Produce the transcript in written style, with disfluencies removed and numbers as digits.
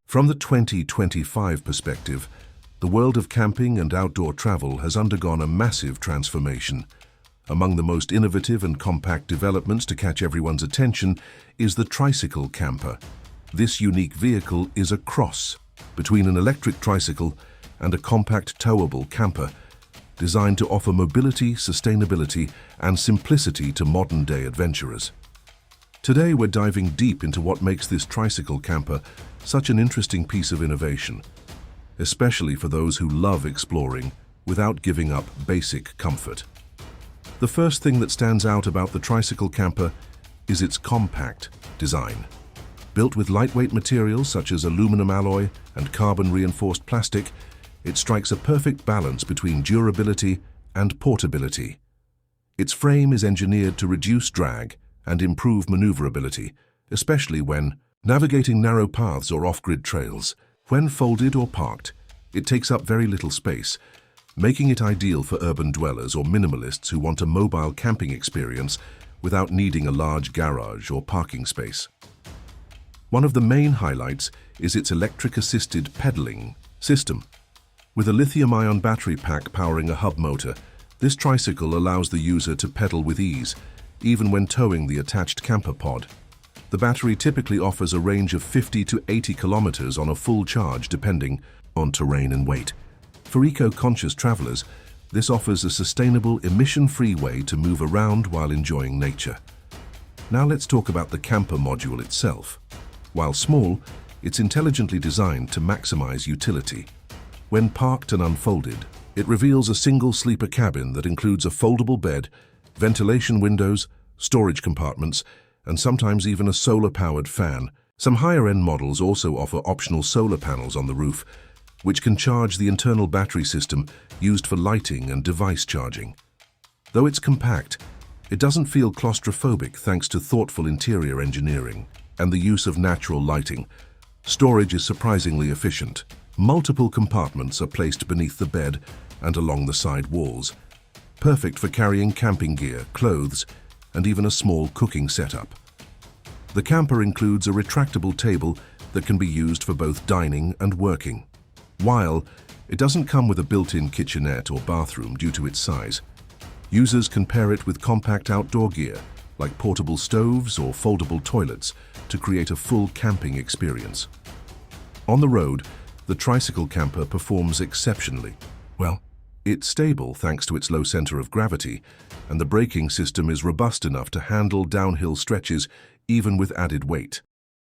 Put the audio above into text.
From the 2025 perspective, the world of camping and outdoor travel has undergone a massive transformation. Among the most innovative and compact developments to catch everyone's attention is the Tricycle Camper. This unique vehicle is a cross between an electric tricycle and a compact towable camper, designed to offer mobility, sustainability, and simplicity to modern-day adventurers. Today we're diving deep into what makes this Tricycle Camper such an interesting piece of innovation, especially for those who love exploring without giving up basic comfort. The first thing that stands out about the Tricycle Camper is its compact design. Built with lightweight materials such as aluminum alloy and carbon-reinforced plastic, it strikes a perfect balance between durability and portability. Its frame is engineered to reduce drag and improve maneuverability, especially when navigating narrow paths or off-grid trails. When folded or parked, it takes up very little space, making it ideal for urban dwellers or minimalists who want a mobile camping experience without needing a large garage or parking space. One of the main highlights is its electric-assisted pedaling system. With a lithium-ion battery pack powering a hub motor, this tricycle allows the user to pedal with ease, even when towing the attached camper pod. The battery typically offers a range of 50 to 80 kilometers on a full charge depending on terrain and weight. For eco-conscious travelers, this offers a sustainable, emission-free way to move around while enjoying nature. Now let's talk about the camper module itself. While small, it's intelligently designed to maximize utility. When parked and unfolded, it reveals a single sleeper cabin that includes a foldable bed, ventilation windows, storage compartments, and sometimes even a solar-powered fan. Some higher-end models also offer optional solar panels on the roof, which can charge the internal battery system used for lighting and device charging. Though it's compact, it doesn't feel claustrophobic thanks to thoughtful interior engineering and the use of natural lighting. Storage is surprisingly efficient. Multiple compartments are placed beneath the bed and along the side walls, perfect for carrying camping gear, clothes, and even a small cooking setup. The camper includes a retractable table that can be used for both dining and working. While it doesn't come with a built-in kitchenette or bathroom due to its size, users can pair it with compact outdoor gear like portable stoves or foldable toilets to create a full camping experience. On the road, the Tricycle Camper performs exceptionally well. It's stable thanks to its low center of gravity, and the braking system is robust enough to handle downhill stretches even with added weight.